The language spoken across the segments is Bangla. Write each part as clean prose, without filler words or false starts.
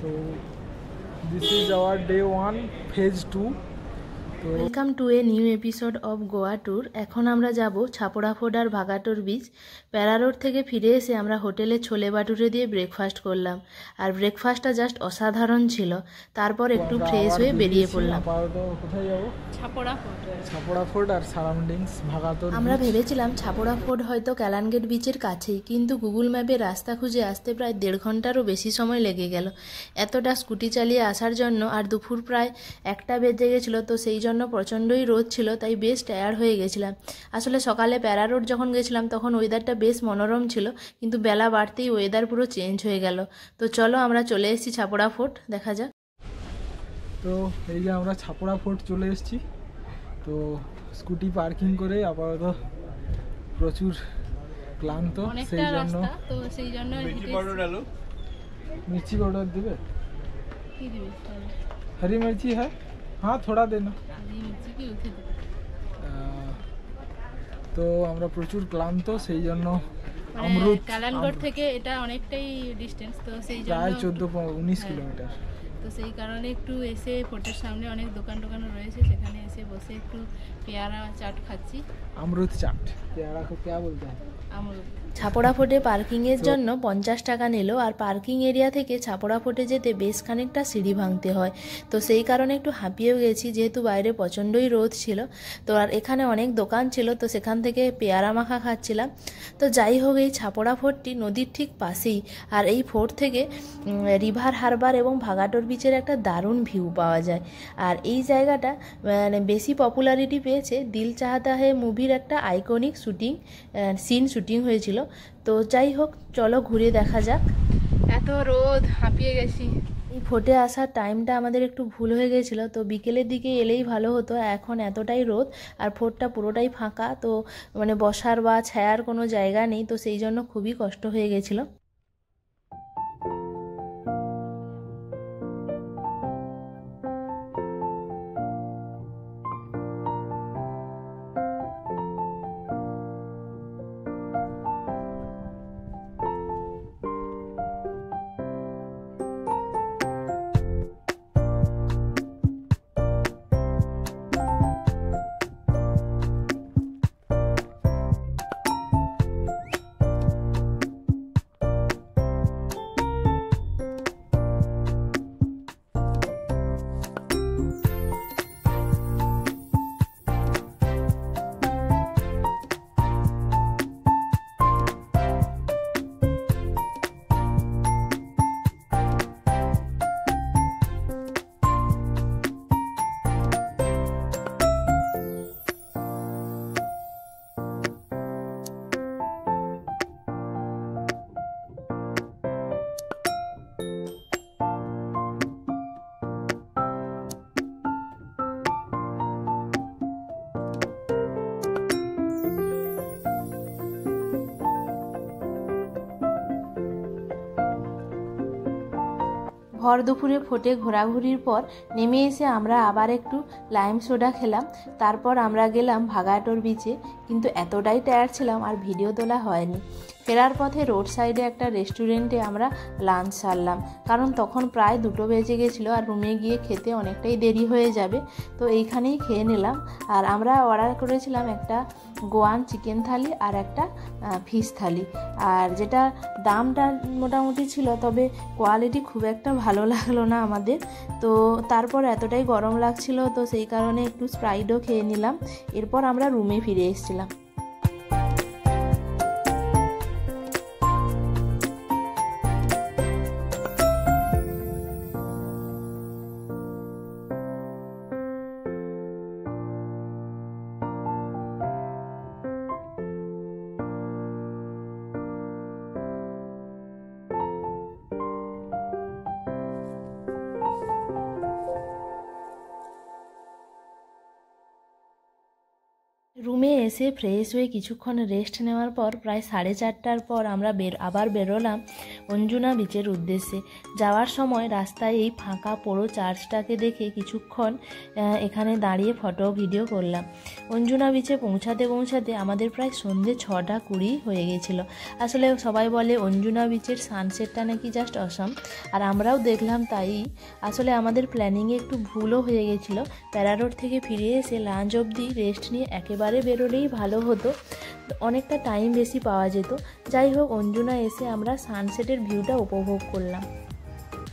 তো this is our day 1 phase 2। তো welcome to a new episode of Goa tour. এখন আমরা যাব ছাপড়া ফোর্ট আর ভাগাটোর বিচ। প্যারা রোড থেকে ফিরে এসে আমরা হোটেলে ছোলে বাটুরে দিয়ে ব্রেকফাস্ট করলাম, আর ব্রেকফাস্টটা জাস্ট অসাধারণ ছিল। তারপর একটু ফ্রেশ হয়ে বেরিয়ে পড়লাম। কোথায় যাবো? ছাপড়া ফোর্ট আর সারাউন্ডিংস ভাগাটোর। আমরা ভেবেছিলাম ছাপড়া ফোর্ট হয়তো ক্যালানগেট বিচের কাছেই, কিন্তু গুগল ম্যাপে রাস্তা খুঁজে আসতে প্রায় 1.5 ঘন্টারও বেশি সময় লেগে গেল এতটা স্কুটি চালিয়ে আসার জন্য। আর দুপুর প্রায় 1টা বেজে গেছিলো, তো সেই জন্য প্রচণ্ডই রোদ ছিল, তাই বেশ টায়ার্ড হয়ে গেছিলাম। আসলে সকালে প্যারা রোড যখন গেছিলাম তখন ওয়েদারটা বেশ মনোরম ছিল, কিন্তু বেলা বাড়তেই ওয়েদার পুরো চেঞ্জ হয়ে গেল। তো চলো আমরা চলে এসেছি ছাপড়া ফোর্ট, দেখা যাক। তো এই যে আমরা ছাপড়া ফোর্ট চলে এসেছি। তো স্কুটি পার্কিং করে আপাতত প্রচুর ক্লান্ত, সেই জন্য मिर्ची पाउडर देवे हरी मिर्ची है, हाँ थोड़ा देना। তো আমরা প্রচুর ক্লান্ত, সেই জন্য আমরুত কালানগড় থেকে এটা অনেকটাই ডিস্টেন্স, তো সেই জন্য প্রায় 14-19 কিলোমিটার। তো সেই কারণে একটু এসে ফোর্টের সামনে অনেক দোকান রয়েছে, সেখানে এসে বসে একটু পেয়ারা চাট খাচ্ছি। আমরুত চাট, পেয়ারা को क्या बोलते हैं? আমরুত। ছাপড়া ফোর্টে পার্কিংয়ের জন্য 50 টাকা নিল, আর পার্কিং এরিয়া থেকে ছাপড়া ফোর্টে যেতে বেশ খানিকটা সিঁড়ি ভাঙতে হয়। তো সেই কারণে একটু হাঁপিয়েও গেছি, যেহেতু বাইরে প্রচণ্ডই রোদ ছিল। তো আর এখানে অনেক দোকান ছিল, তো সেখান থেকে পেয়ারা মাখা খাচ্ছিলাম। তো যাই হোক, এই ছাপড়া ফোর্টটি নদীর ঠিক পাশেই, আর এই ফোর্ট থেকে রিভার হারবার এবং ভাগাটোর বিচের একটা দারুণ ভিউ পাওয়া যায়। আর এই জায়গাটা মানে বেশি পপুলারিটি পেয়েছে দিল চাহতা হে মুভির একটা আইকনিক সিন শুটিং হয়েছিল। তো যাই হোক, চলো ঘুরে দেখা যাক। এত রোদ, হাঁপিয়ে গেছি। এই ফোর্টে আসার টাইমটা আমাদের একটু ভুল হয়ে গেছিলো, তো বিকেলের দিকে এলেই ভালো হতো। এখন এতটাই রোদ আর ফোর্টটা পুরোটাই ফাঁকা, তো মানে বসার বা ছায়ার কোনো জায়গা নেই, তো সেই জন্য খুবই কষ্ট হয়ে গেছিলো। ভর দুপুরে ফোর্টে ঘোরাঘুরির পর নেমে এসে আমরা আবার একটু লাইম সোডা খেলাম। তারপর আমরা গেলাম ভাগাটোর বিচে, কিন্তু এতটাই টায়ার্ড ছিলাম আর ভিডিও তোলা হয়নি। ফেরার পথে রোড সাইডে একটা রেস্টুরেন্টে আমরা লাঞ্চ সারলাম, কারণ তখন প্রায় 2টো বেজে গেছিলো আর রুমে গিয়ে খেতে অনেকটাই দেরি হয়ে যাবে। তো এইখানেই খেয়ে নিলাম। আর আমরা অর্ডার করেছিলাম একটা গোয়ান চিকেন থালি আর একটা ফিশ থালি, আর যেটা দামটা মোটামুটি ছিল, তবে কোয়ালিটি খুব একটা ভালো লাগলো না আমাদের। তো তারপর এতটাই গরম লাগছিল, তো সেই কারণে একটু স্প্রাইটও খেয়ে নিলাম। এরপর আমরা রুমে ফিরে এসেছিলাম। রুমে এসে ফ্রেশ হয়ে কিছুক্ষণ রেস্ট নেওয়ার পর প্রায় 4:30টার পর আমরা আবার বেরোলাম অঞ্জুনা বিচের উদ্দেশ্যে। যাওয়ার সময় রাস্তায় এই ফাঁকা পোড়ো চার্চটাকে দেখে কিছুক্ষণ এখানে দাঁড়িয়ে ফটো ভিডিও করলাম। অঞ্জুনা বিচে পৌঁছাতে পৌঁছাতে আমাদের প্রায় সন্ধ্যে 6:20 হয়ে গেছিল। আসলে সবাই বলে অঞ্জুনা বিচের সানসেটটা নাকি জাস্ট অসাম, আর আমরাও দেখলাম তাই। আসলে আমাদের প্ল্যানিংয়ে একটু ভুলও হয়ে গেছিলো। প্যারা রোড থেকে ফিরে এসে লাঞ্চ অবধি রেস্ট নিয়ে একেবারে বেরোলেই ভালো হতো, অনেকটা টাইম বেশি পাওয়া যেত। যাই হোক, অঞ্জুনা এসে আমরা সানসেটের ভিউটা উপভোগ করলাম।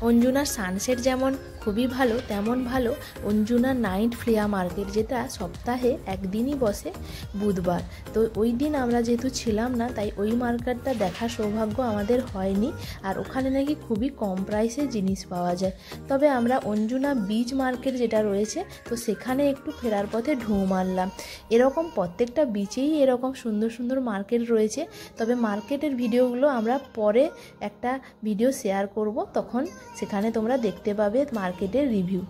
অঞ্জুনার সানসেট যেমন খুবই ভালো, তেমন ভালো অঞ্জুনা নাইট ফ্লেয়ার মার্কেট, যেটা সপ্তাহে একদিনই বসে, বুধবার। তো ওই দিন আমরা যেহেতু ছিলাম না, তাই ওই মার্কেটটা দেখার সৌভাগ্য আমাদের হয়নি। আর ওখানে নাকি খুবই কম প্রাইসে জিনিস পাওয়া যায়। তবে আমরা অঞ্জুনা বিচ মার্কেট যেটা রয়েছে, তো সেখানে একটু ফেরার পথে ঢুঁ মারলাম। এরকম প্রত্যেকটা বিচেই এরকম সুন্দর সুন্দর মার্কেট রয়েছে। তবে মার্কেটের ভিডিওগুলো আমরা পরে একটা ভিডিও শেয়ার করব, তখন সেখানে তোমরা দেখতে পাবে মার্কেটের রিভিউ।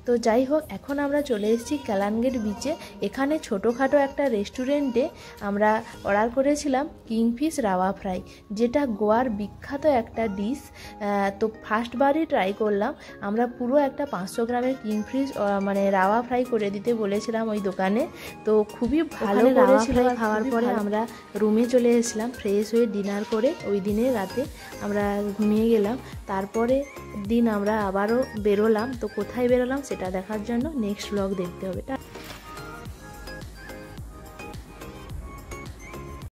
তো যাই হোক, এখন আমরা চলে এসেছি ক্যালানগেট বিচে। এখানে ছোটোখাটো একটা রেস্টুরেন্টে আমরা অর্ডার করেছিলাম কিংফিশ রাওয়া ফ্রাই, যেটা গোয়ার বিখ্যাত একটা ডিশ। তো ফার্স্টবারই ট্রাই করলাম। আমরা পুরো একটা 500 গ্রামের কিংফিশ মানে রাওয়া ফ্রাই করে দিতে বলেছিলাম ওই দোকানে। তো খুবই ভালো করেছিল। খাওয়ার পরে আমরা রুমে চলে এসেছিলাম, ফ্রেশ হয়ে ডিনার করে ওই দিনের রাতে আমরা ঘুমিয়ে গেলাম। তারপরে দিন আমরা আবারও বেরোলাম। তো কোথায় বেরোলাম সেটা দেখার জন্য নেক্সট ব্লগ দেখতে হবে।